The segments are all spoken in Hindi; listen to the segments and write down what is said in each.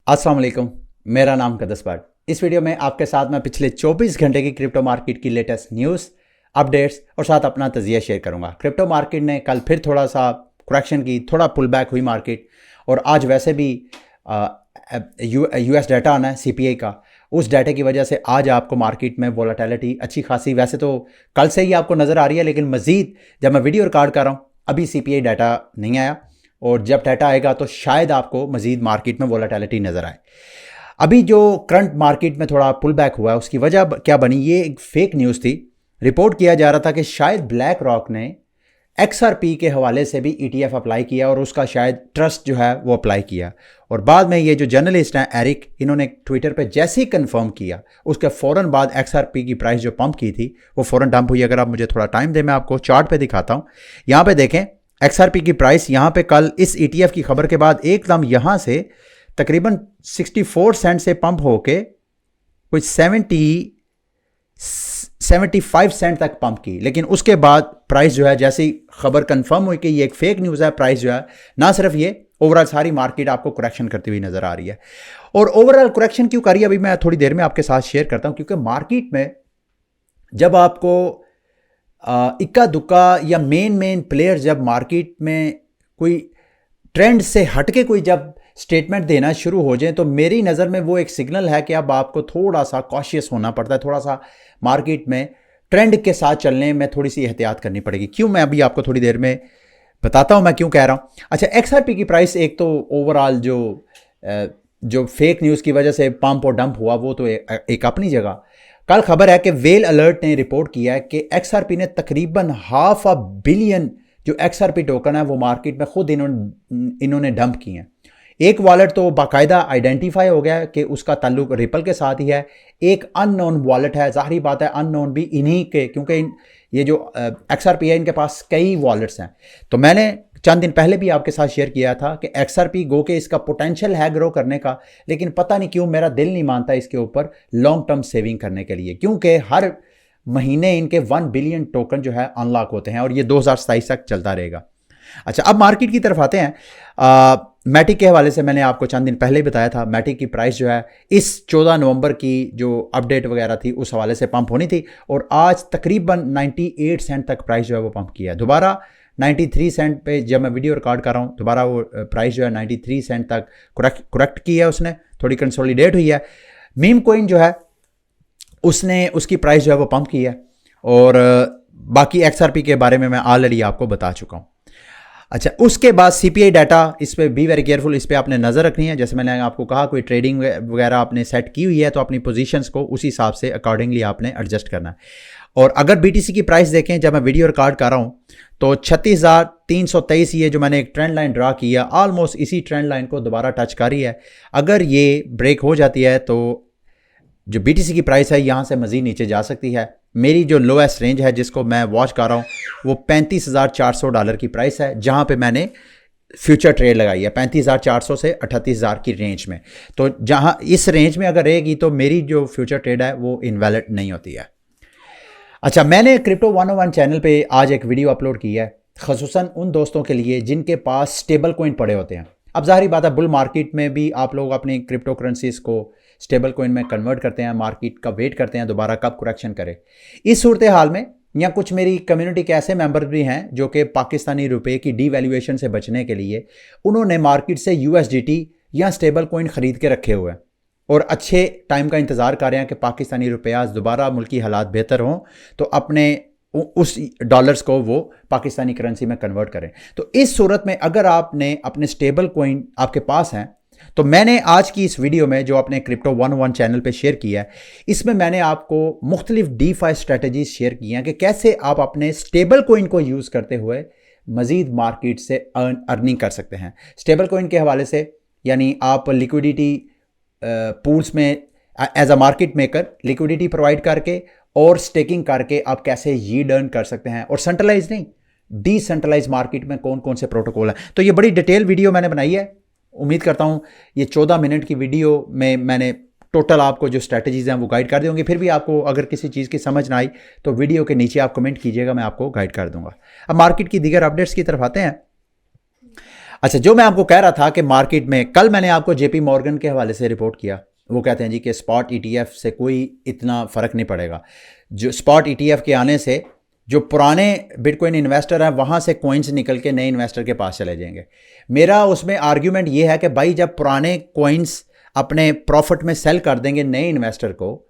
अस्सलाम वालेकुम। मेरा नाम कदस बट। इस वीडियो में आपके साथ मैं पिछले 24 घंटे की क्रिप्टो मार्केट की लेटेस्ट न्यूज़, अपडेट्स और साथ अपना तजिया शेयर करूंगा। क्रिप्टो मार्केट ने कल फिर थोड़ा सा करेक्शन की, थोड़ा पुल बैक हुई मार्केट। और आज वैसे भी यूएस डाटा आना है सीपीआई का। उस डाटा की वजह से आज आपको मार्केट में वोलेटिलिटी अच्छी खासी वैसे तो कल से ही आपको नज़र आ रही है, लेकिन मज़ीद जब मैं वीडियो रिकॉर्ड कर रहा हूँ अभी सीपीआई डाटा नहीं आया, और जब डाटा आएगा तो शायद आपको मजीद मार्केट में वोलेटिलिटी नज़र आए। अभी जो करंट मार्केट में थोड़ा पुल बैक हुआ है उसकी वजह क्या बनी, ये एक फेक न्यूज़ थी। रिपोर्ट किया जा रहा था कि शायद ब्लैक रॉक ने XRP के हवाले से भी ETF अप्लाई किया और उसका शायद ट्रस्ट जो है वो अप्लाई किया। और बाद में ये जो जर्नलिस्ट हैं एरिक, इन्होंने ट्विटर पे जैसे ही कंफर्म किया उसके फ़ौरन बाद XRP की प्राइस जो पंप की थी वो फ़ौरन डंप हुई। अगर आप मुझे थोड़ा टाइम दें मैं आपको चार्ट पे दिखाता हूँ। यहाँ पे देखें XRP की प्राइस यहाँ पे कल इस ETF की खबर के बाद एकदम यहाँ से तकरीबन 64 सेंट से पंप होके कुछ 75 सेंट तक पंप की। लेकिन उसके बाद प्राइस जो है जैसे ही खबर कंफर्म हुई कि ये एक फेक न्यूज़ है, प्राइस जो है ना सिर्फ ये ओवरऑल सारी मार्केट आपको करेक्शन करती हुई नजर आ रही है। और ओवरऑल करेक्शन क्यों कर रही है अभी मैं थोड़ी देर में आपके साथ शेयर करता हूं, क्योंकि मार्केट में जब आपको इक्का दुक्का या मेन प्लेयर जब मार्केट में कोई ट्रेंड से हटके कोई जब स्टेटमेंट देना शुरू हो जाए तो मेरी नज़र में वो एक सिग्नल है कि अब आपको थोड़ा सा कॉशियस होना पड़ता है, थोड़ा सा मार्केट में ट्रेंड के साथ चलने में थोड़ी सी एहतियात करनी पड़ेगी। क्यों, मैं अभी आपको थोड़ी देर में बताता हूं मैं क्यों कह रहा हूं। अच्छा, XRP की प्राइस एक तो ओवरऑल जो फेक न्यूज़ की वजह से पंप और डंप हुआ वो तो एक अपनी जगह। कल खबर है कि वेल अलर्ट ने रिपोर्ट किया है कि XRP ने तकरीबन $500 बिलियन जो XRP टोकन है वो मार्केट में खुद इन्होंने डंप किए हैं। एक वॉलेट तो बाकायदा आइडेंटिफाई हो गया है कि उसका ताल्लुक रिपल के साथ ही है। एक अननोन वॉलेट है, जाहिर बात है अननोन भी इन्हीं के, क्योंकि ये जो XRP है इनके पास कई वॉलेट्स हैं। तो मैंने चंद दिन पहले भी आपके साथ शेयर किया था कि XRP गो के इसका पोटेंशियल है ग्रो करने का, लेकिन पता नहीं क्यों मेरा दिल नहीं मानता इसके ऊपर लॉन्ग टर्म सेविंग करने के लिए, क्योंकि हर महीने इनके 1 बिलियन टोकन जो है अनलॉक होते हैं और ये 2027 तक चलता रहेगा। अच्छा, अब मार्केट की तरफ आते हैं। मैटिक के हवाले से मैंने आपको चंद दिन पहले ही बताया था, मैटिक की प्राइस जो है इस 14 नवंबर की जो अपडेट वगैरह थी उस हवाले से पंप होनी थी, और आज तकरीबन 98 सेंट तक प्राइस जो है वो पंप किया। दोबारा 93 सेंट पे जब मैं वीडियो रिकॉर्ड कर रहा हूँ दोबारा वो प्राइस जो है 93 सेंट तक करेक्ट की है, उसने थोड़ी कंसोलिडेट हुई है। मीम कोइन जो है उसने उसकी प्राइस जो है वो पंप की है, और बाकी XRP के बारे में मैं ऑलरेडी आपको बता चुका हूँ। अच्छा, उसके बाद CPI डाटा, इस पर बी वेरी केयरफुल, इस पर आपने नज़र रखनी है। जैसे मैंने आपको कहा कोई ट्रेडिंग वगैरह आपने सेट की हुई है तो अपनी पोजीशंस को उसी हिसाब से अकॉर्डिंगली आपने एडजस्ट करना है। और अगर BTC की प्राइस देखें, जब मैं वीडियो रिकॉर्ड कर रहा हूँ तो 36,323 ये जो मैंने एक ट्रेंड लाइन ड्रा की है ऑलमोस्ट इसी ट्रेंड लाइन को दोबारा टच कर रही है। अगर ये ब्रेक हो जाती है तो जो BTC की प्राइस है यहाँ से मज़ीद नीचे जा सकती है। मेरी जो लोएस्ट रेंज है जिसको मैं वॉच कर रहा हूँ वो $35,400 की प्राइस है, जहाँ पे मैंने फ्यूचर ट्रेड लगाई है 35,400 से 38,000 की रेंज में। तो जहाँ इस रेंज में अगर रहेगी तो मेरी जो फ्यूचर ट्रेड है वो इनवैलिड नहीं होती है। अच्छा, मैंने क्रिप्टो 101 चैनल पे आज एक वीडियो अपलोड की है ख़ुसूसन उन दोस्तों के लिए जिनके पास स्टेबल कॉइन पड़े होते हैं। अब जाहिर बात है बुल मार्केट में भी आप लोग अपनी क्रिप्टो करेंसीज को स्टेबल कॉइन में कन्वर्ट करते हैं, मार्केट का वेट करते हैं दोबारा कब करेक्शन करे। इस सूरत हाल में या कुछ मेरी कम्युनिटी के ऐसे मेंबर भी हैं जो कि पाकिस्तानी रुपए की डीवैल्यूएशन से बचने के लिए उन्होंने मार्केट से USDT या स्टेबल कॉइन ख़रीद के रखे हुए हैं और अच्छे टाइम का इंतज़ार कर रहे हैं कि पाकिस्तानी रुपया दोबारा मुल्की हालात बेहतर हों तो अपने उस डॉलर्स को वो पाकिस्तानी करेंसी में कन्वर्ट करें। तो इस सूरत में अगर आपने अपने स्टेबल कॉइन आपके पास हैं तो मैंने आज की इस वीडियो में जो अपने क्रिप्टो 101 चैनल पे शेयर किया है, इसमें मैंने आपको मुख्तलिफ DeFi स्ट्रेटजीज शेयर की हैं कि कैसे आप अपने स्टेबल कॉइन को यूज़ करते हुए मज़ीद मार्केट से अर्निंग कर सकते हैं। स्टेबल कॉइन के हवाले से यानी आप लिक्विडिटी पूल्स में as a market maker liquidity provide करके और स्टेकिंग करके आप कैसे यील्ड अर्न कर सकते हैं, और सेंट्रलाइज नहीं डिसेंट्रलाइज मार्केट में कौन कौन से प्रोटोकॉल हैं। तो ये बड़ी डिटेल वीडियो मैंने बनाई है। उम्मीद करता हूँ ये 14 मिनट की वीडियो में मैंने टोटल आपको जो स्ट्रैटेजीज हैं वो गाइड कर दूंगी। फिर भी आपको अगर किसी चीज़ की समझ ना आई तो वीडियो के नीचे आप कमेंट कीजिएगा, मैं आपको गाइड कर दूंगा। अब मार्केट की दीगर अपडेट्स की तरफ आते हैं। अच्छा, जो मैं आपको कह रहा था कि मार्केट में कल मैंने आपको जेपी मॉर्गन के हवाले से रिपोर्ट किया, वो कहते हैं जी कि स्पॉट ईटीएफ से कोई इतना फ़र्क नहीं पड़ेगा। जो स्पॉट ईटीएफ के आने से जो पुराने बिटकॉइन इन्वेस्टर हैं वहाँ से कॉइन्स निकल के नए इन्वेस्टर के पास चले जाएंगे। मेरा उसमें आर्ग्यूमेंट ये है कि भाई जब पुराने कॉइन्स अपने प्रॉफिट में सेल कर देंगे नए इन्वेस्टर को,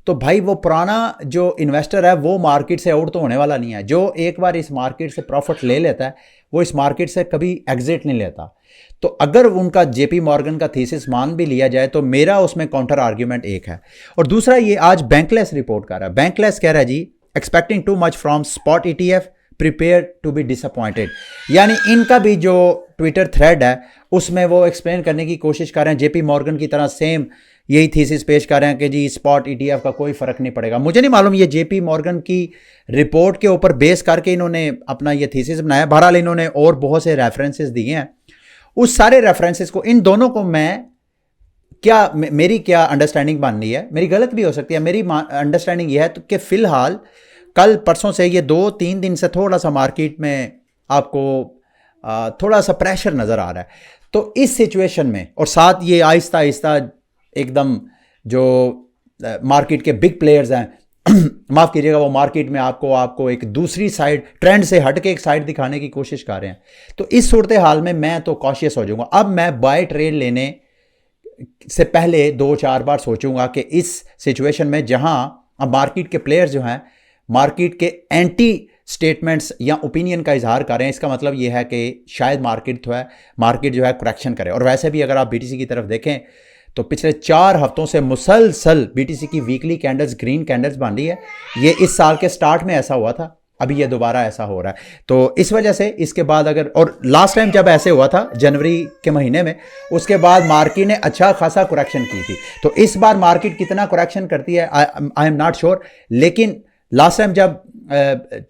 तो भाई वो पुराना जो इन्वेस्टर है वो मार्केट से आउट तो होने वाला नहीं है। जो एक बार इस मार्केट से प्रॉफिट ले लेता है वो इस मार्केट से कभी एग्जिट नहीं लेता। तो अगर उनका जेपी मॉर्गन का थीसिस मान भी लिया जाए तो मेरा उसमें काउंटर आर्ग्यूमेंट एक है। और दूसरा, ये आज बैंकलेस रिपोर्ट कर रहा है। बैंकलेस कह रहा है जी expecting too much from spot ETF, prepare to be disappointed. यानी इनका भी जो ट्विटर थ्रेड है उसमें वो एक्सप्लेन करने की कोशिश कर रहे हैं जेपी मॉर्गन की तरह सेम यही थीसिस पेश कर रहे हैं कि जी स्पॉट ईटीएफ का कोई फ़र्क नहीं पड़ेगा। मुझे नहीं मालूम ये जेपी मॉर्गन की रिपोर्ट के ऊपर बेस करके इन्होंने अपना ये थीसिस बनाया। बहरहाल इन्होंने और बहुत से रेफरेंसेस दिए हैं। उस सारे रेफरेंसेस को, इन दोनों को मैं मेरी क्या अंडरस्टैंडिंग बन रही है, मेरी गलत भी हो सकती है। मेरी अंडरस्टैंडिंग ये है कि फ़िलहाल कल परसों से ये 2-3 दिन से थोड़ा सा मार्केट में आपको थोड़ा सा प्रेशर नज़र आ रहा है। तो इस सिचुएशन में और साथ ये आहिस्ता आहिस्ता एकदम जो मार्केट के बिग प्लेयर्स हैं माफ़ कीजिएगा, वो मार्केट में आपको एक दूसरी साइड, ट्रेंड से हट के एक साइड दिखाने की कोशिश कर रहे हैं। तो इस सूरत हाल में मैं तो कॉशियस हो जाऊंगा। अब मैं बाय ट्रेड लेने से पहले 2-4 बार सोचूंगा कि इस सिचुएशन में जहां अब मार्केट के प्लेयर्स जो हैं मार्केट के एंटी स्टेटमेंट्स या ओपिनियन का इजहार कर रहे हैं, इसका मतलब यह है कि शायद मार्केट जो है करेक्शन करे। और वैसे भी अगर आप बीटीसी की तरफ देखें तो पिछले 4 हफ्तों से मुसलसल बीटीसी की वीकली कैंडल्स ग्रीन कैंडल्स बन रही है। ये इस साल के स्टार्ट में ऐसा हुआ था, अभी ये दोबारा ऐसा हो रहा है। तो इस वजह से इसके बाद और लास्ट टाइम जब ऐसे हुआ था जनवरी के महीने में, उसके बाद मार्केट ने अच्छा खासा करेक्शन की थी। तो इस बार मार्केट कितना करेक्शन करती है आई एम नॉट श्योर, लेकिन लास्ट टाइम जब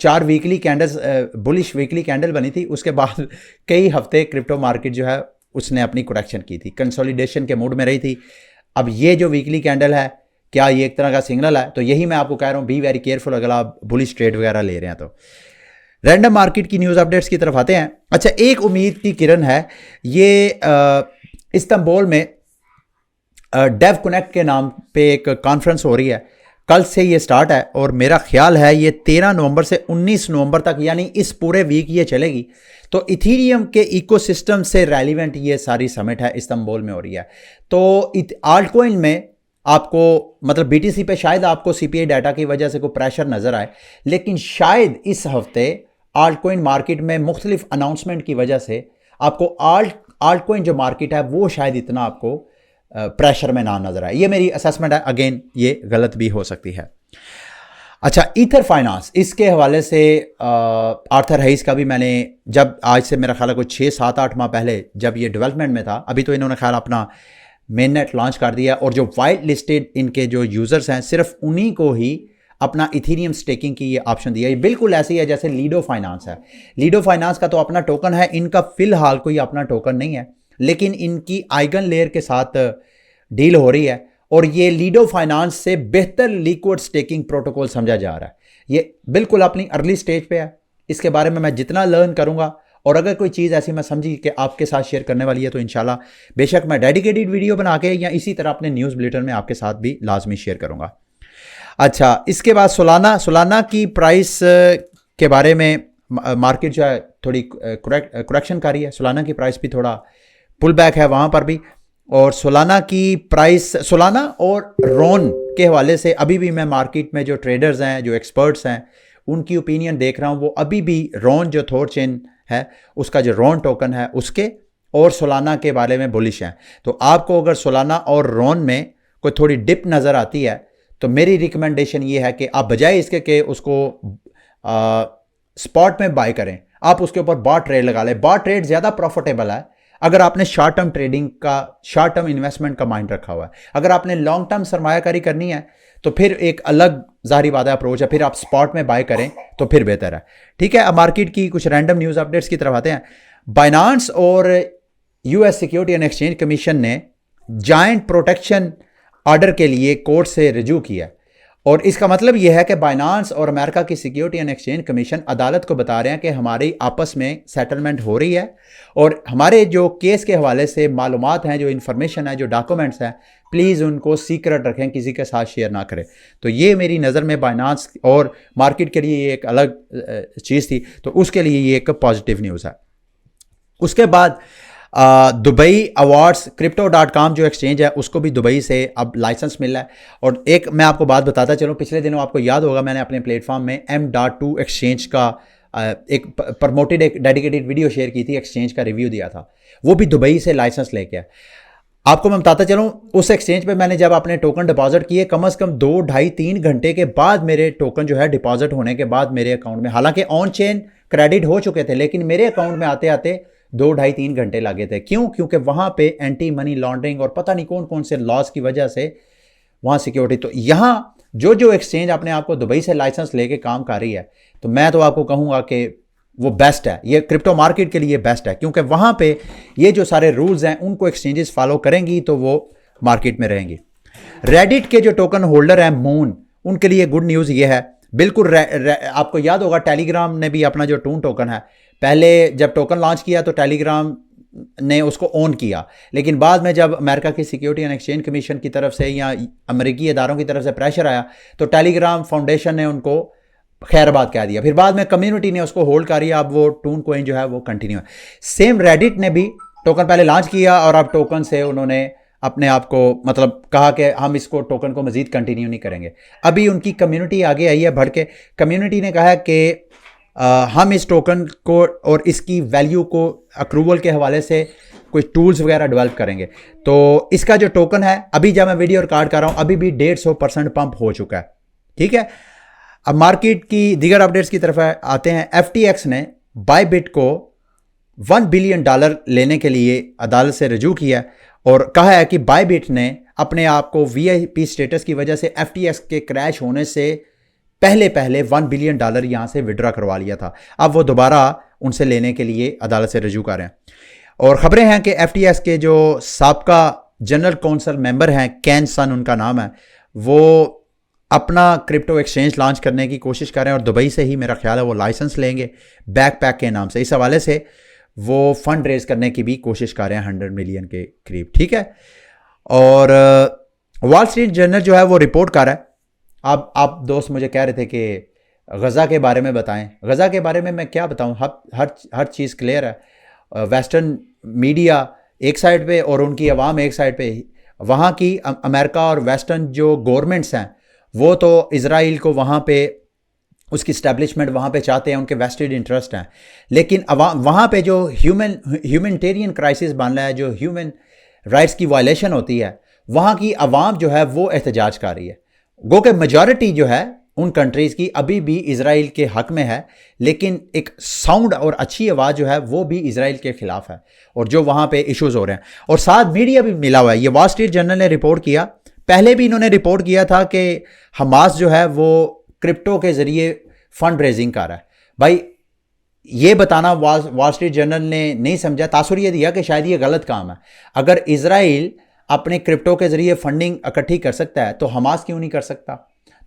4 weekly candles bullish weekly candle बनी थी उसके बाद कई हफ्ते क्रिप्टो मार्केट जो है उसने अपनी करेक्शन की थी, कंसोलिडेशन के मूड में रही थी। अब ये जो वीकली कैंडल है, क्या ये एक तरह का सिग्नल है? तो यही मैं आपको कह रहा हूँ, बी वेरी केयरफुल अगर आप बुलिश ट्रेड वगैरह ले रहे हैं तो। रैंडम मार्केट की न्यूज़ अपडेट्स की तरफ आते हैं। अच्छा, एक उम्मीद की किरण है, ये इस्तांबुल में डेव कनेक्ट के नाम पे एक कॉन्फ्रेंस हो रही है। कल से ये स्टार्ट है और मेरा ख्याल है ये 13 नवंबर से 19 नवंबर तक, यानी इस पूरे वीक ये चलेगी। तो इथीरियम के इकोसिस्टम से रेलिवेंट ये सारी समिट है, इस्तांबुल में हो रही है। तो आल्ट कॉइन में आपको, मतलब बीटीसी पे शायद आपको सीपीआई डाटा की वजह से कोई प्रेशर नजर आए, लेकिन शायद इस हफ्ते आल्ट कॉइन मार्केट में मुख्तलिफ अनाउंसमेंट की वजह से आपको आल्ट कॉइन जो मार्केट है वो शायद इतना आपको प्रेशर में ना नजर आए। ये मेरी असेसमेंट है, अगेन ये गलत भी हो सकती है। अच्छा, ईथर फाइनेंस, इसके हवाले से आर्थर हेइस का भी मैंने, जब आज से मेरा ख्याल है कुछ 6-7-8 माह पहले जब ये डेवलपमेंट में था, अभी तो इन्होंने ख्याल अपना मेन नेट लॉन्च कर दिया और जो वाइट लिस्टेड इनके जो यूज़र्स हैं सिर्फ उन्हीं को ही अपना इथीरियम स्टेकिंग की ये ऑप्शन दिया। ये बिल्कुल ऐसी है जैसे लीडो फाइनेंस है। लीडो फाइनेंस का तो अपना टोकन है, इनका फिलहाल कोई अपना टोकन नहीं है, लेकिन इनकी आइगन लेयर के साथ डील हो रही है और ये लीडो फाइनेंस से बेहतर लिक्विड स्टेकिंग प्रोटोकॉल समझा जा रहा है। ये बिल्कुल अपनी अर्ली स्टेज पे है। इसके बारे में मैं जितना लर्न करूंगा और अगर कोई चीज़ ऐसी मैं समझी कि आपके साथ शेयर करने वाली है तो इंशाल्लाह बेशक मैं डेडिकेटेड वीडियो बना के या इसी तरह अपने न्यूज़ बुलेटिन में आपके साथ भी लाजमी शेयर करूंगा। अच्छा, इसके बाद सोलाना की प्राइस के बारे में मार्केट जो है थोड़ी करेक्शन कर रही है। सोलाना की प्राइस भी थोड़ा पुल बैक है वहाँ पर भी। और सोलाना की प्राइस, सोलाना और रॉन के हवाले से अभी भी मैं मार्केट में जो ट्रेडर्स हैं, जो एक्सपर्ट्स हैं, उनकी ओपिनियन देख रहा हूँ। वो अभी भी रॉन जो थॉर चेन है उसका जो रॉन टोकन है उसके और सोलाना के बारे में बुलिश हैं। तो आपको अगर सोलाना और रॉन में कोई थोड़ी डिप नज़र आती है तो मेरी रिकमेंडेशन ये है कि आप बजाय इसके कि उसको स्पॉट में बाय करें, आप उसके ऊपर बार ट्रेड लगा लें। बार ट्रेड ज़्यादा प्रॉफिटेबल है अगर आपने शॉर्ट टर्म ट्रेडिंग का, शॉर्ट टर्म इन्वेस्टमेंट का माइंड रखा हुआ है। अगर आपने लॉन्ग टर्म सरमायाकारी करनी है तो फिर एक अलग ज़ाहिर बात है अप्रोच है, फिर आप स्पॉट में बाय करें तो फिर बेहतर है। ठीक है, अब मार्केट की कुछ रैंडम न्यूज़ अपडेट्स की तरफ आते हैं। बाइनांस और US security and exchange commission ने जायंट प्रोटेक्शन ऑर्डर के लिए कोर्ट से रिज्यू किया और इसका मतलब यह है कि बाइनांस और अमेरिका की सिक्योरिटी एंड एक्सचेंज कमीशन अदालत को बता रहे हैं कि हमारी आपस में सेटलमेंट हो रही है और हमारे जो केस के हवाले से मालूमात हैं, जो इन्फॉर्मेशन है, जो डॉक्यूमेंट्स हैं, प्लीज़ उनको सीक्रेट रखें, किसी के साथ शेयर ना करें। तो ये मेरी नज़र में बाइनांस और मार्केट के लिए ये एक अलग चीज़ थी, तो उसके लिए ये एक पॉजिटिव न्यूज़ है। उसके बाद दुबई अवार्ड्स Crypto.com जो एक्सचेंज है उसको भी दुबई से अब लाइसेंस मिला है। और एक मैं आपको बात बताता चलूँ, पिछले दिनों आपको याद होगा मैंने अपने प्लेटफॉर्म में M.2 एक्सचेंज का एक प्रमोटेड एक डेडिकेटेड वीडियो शेयर की थी, एक्सचेंज का रिव्यू दिया था, वो भी दुबई से लाइसेंस लेके आया। आपको मैं बताता चलूँ, उस एक्सचेंज पे मैंने जब अपने टोकन डिपॉजिट किए, कम से कम 2, ढाई, 3 घंटे के बाद मेरे टोकन जो है डिपॉजिट होने के बाद मेरे अकाउंट में, हालांकि ऑन चेन क्रेडिट हो चुके थे, लेकिन मेरे अकाउंट में आते आते 2, ढाई, 3 घंटे लगे थे। क्यों? क्योंकि वहां पे एंटी मनी लॉन्ड्रिंग और पता नहीं कौन कौन से लॉस की वजह से वहां सिक्योरिटी। तो यहां जो एक्सचेंज अपने आप को दुबई से लाइसेंस लेके काम कर रही है, तो मैं तो आपको कहूंगा कि वो बेस्ट है, ये क्रिप्टो मार्केट के लिए बेस्ट है, क्योंकि वहां पे ये जो सारे रूल्स हैं उनको एक्सचेंजेस फॉलो करेंगी तो वो मार्केट में रहेंगी। रेडिट के जो टोकन होल्डर हैं मून, उनके लिए गुड न्यूज़ ये है, बिल्कुल आपको याद होगा टेलीग्राम ने भी अपना जो टून टोकन है, पहले जब टोकन लॉन्च किया तो टेलीग्राम ने उसको ऑन किया, लेकिन बाद में जब अमेरिका की सिक्योरिटी एंड एक्सचेंज कमीशन की तरफ से या अमेरिकी इदारों की तरफ से प्रेशर आया तो टेलीग्राम फाउंडेशन ने उनको खैरबाद कह दिया। फिर बाद में कम्युनिटी ने उसको होल्ड कर दिया, अब वो टून कोइन जो है वो कंटिन्यू है। सेम रेडिट ने भी टोकन पहले लॉन्च किया और अब टोकन से उन्होंने अपने आप को मतलब कहा कि हम इसको टोकन को मजीद कंटिन्यू नहीं करेंगे। अभी उनकी कम्युनिटी आगे आई है बढ़ के, कम्युनिटी ने कहा है कि हम इस टोकन को और इसकी वैल्यू को अक्रूवल के हवाले से कुछ टूल्स वगैरह डेवलप करेंगे। तो इसका जो टोकन है, अभी जब मैं वीडियो रिकॉर्ड कर रहा हूं, अभी भी 150% पंप हो चुका है। ठीक है, अब मार्केट की दीगर अपडेट्स की तरफ आते हैं। FTX ने बायबिट को $1 बिलियन लेने के लिए अदालत से रजू किया और कहा है कि बायबिट ने अपने आप को VIP स्टेटस की वजह से FTX के क्रैश होने से पहले $1 बिलियन यहां से विड्रॉ करवा लिया था। अब वो दोबारा उनसे लेने के लिए अदालत से रजू कर रहे हैं। और खबरें हैं कि FTX के जो साबका जनरल काउंसिल मेंबर हैं, कैन सन उनका नाम है, वो अपना क्रिप्टो एक्सचेंज लॉन्च करने की कोशिश कर रहे हैं और दुबई से ही मेरा ख्याल है वो लाइसेंस लेंगे बैकपैक के नाम से। इस हवाले से वो फंड रेज करने की भी कोशिश कर रहे हैं 100 मिलियन के करीब। ठीक है, और वॉल स्ट्रीट जर्नल जो है वो रिपोर्ट कर रहा है। अब आप दोस्त मुझे कह रहे थे कि गज़ा के बारे में बताएं। गज़ा के बारे में मैं क्या बताऊं, हर चीज़ क्लियर है। वेस्टर्न मीडिया एक साइड पे और उनकी आवाम एक साइड पे। वहाँ की अमेरिका और वेस्टर्न जो गवर्नमेंट्स हैं वो तो इजराइल को वहाँ पे उसकी स्टैब्लिशमेंट वहाँ पे चाहते हैं, उनके वेस्टेड इंटरेस्ट हैं, लेकिन वहाँ पे जो ह्यूमैनिटेरियन क्राइसिस बन रहा है, जो ह्यूमन राइट्स की वायलेशन होती है, वहाँ की आवाम जो है वो एहतजाज कर रही है। गो के मेजॉरिटी जो है उन कंट्रीज़ की अभी भी इजराइल के हक में है, लेकिन एक साउंड और अच्छी आवाज़ जो है वो भी इजराइल के खिलाफ है और जो वहाँ पे इश्यूज़ हो रहे हैं। और साथ मीडिया भी मिला हुआ है। ये वॉल स्ट्रीट जर्नल ने रिपोर्ट किया, पहले भी इन्होंने रिपोर्ट किया था कि हमास जो है वो क्रिप्टो के ज़रिए फंड रेजिंग कर रहा है। भाई ये बताना वॉल स्ट्रीट जर्नल ने नहीं समझा, तासुर ये दिया कि शायद ये गलत काम है। अगर इजराइल अपने क्रिप्टो के ज़रिए फंडिंग इकट्ठी कर सकता है तो हमास क्यों नहीं कर सकता?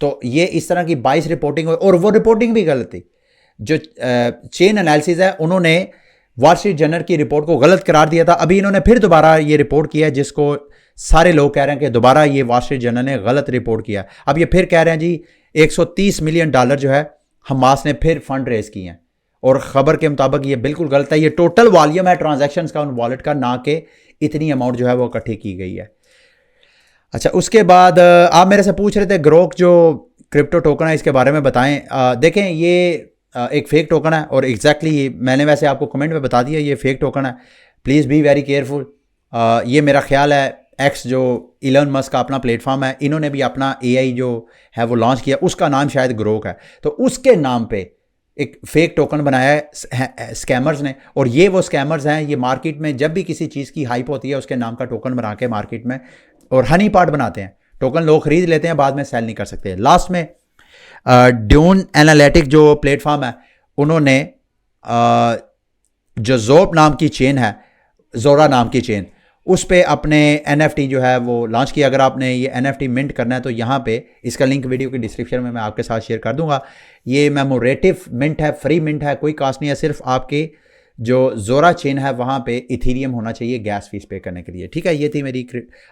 तो ये इस तरह की 22 रिपोर्टिंग और वो रिपोर्टिंग भी गलत थी। जो चेन एनालिसिस है उन्होंने वॉल स्ट्रीट जर्नल की रिपोर्ट को गलत करार दिया था। अभी इन्होंने फिर दोबारा ये रिपोर्ट किया है, जिसको सारे लोग कह रहे हैं कि दोबारा ये वॉल स्ट्रीट जर्नल ने गलत रिपोर्ट किया। अब ये फिर कह रहे हैं जी $130 मिलियन जो है हमास ने फिर फंड रेज किए हैं, और ख़बर के मुताबिक ये बिल्कुल गलत है। ये टोटल वॉल्यूम है ट्रांजैक्शंस का उन वॉलेट का, ना कि इतनी अमाउंट जो है वो इकट्ठी की गई है। अच्छा, उसके बाद आप मेरे से पूछ रहे थे ग्रोक जो क्रिप्टो टोकन है इसके बारे में बताएं। देखें ये एक फेक टोकन है और एग्जैक्टली मैंने वैसे आपको कमेंट में बता दिया ये फेक टोकन है। Please be very careful. ये मेरा ख्याल है एक्स जो इलन मस्क का अपना प्लेटफॉर्म है, इन्होंने भी अपना AI जो है वो लॉन्च किया, उसका नाम शायद ग्रोक है। तो उसके नाम पे एक फेक टोकन बनाया है स्कैमर्स ने, और ये वो स्कैमर्स हैं, ये मार्केट में जब भी किसी चीज़ की हाइप होती है उसके नाम का टोकन बना के मार्केट में और हनी पाट बनाते हैं। टोकन लोग खरीद लेते हैं, बाद में सेल नहीं कर सकते। लास्ट में ड्यून एनालिटिक जो प्लेटफॉर्म है उन्होंने जो जोप नाम की चेन है, जोरा नाम की चेन, उस पे अपने NFT जो है वो लॉन्च किया। अगर आपने ये NFT मिंट करना है तो यहाँ पे इसका लिंक वीडियो के डिस्क्रिप्शन में मैं आपके साथ शेयर कर दूंगा। ये मेमोरेटिव मिंट है, फ्री मिंट है, कोई कास्ट नहीं है, सिर्फ आपके जो जोरा चेन है वहाँ पे इथीरियम होना चाहिए गैस फीस पे करने के लिए। ठीक है, ये थी मेरी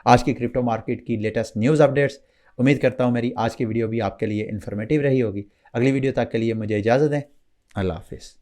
आज की क्रिप्टो मार्केट की लेटेस्ट न्यूज़ अपडेट्स। उम्मीद करता हूँ मेरी आज की वीडियो भी आपके लिए इन्फॉर्मेटिव रही होगी। अगली वीडियो तक के लिए मुझे इजाज़त दें। अल्लाह हाफिज़।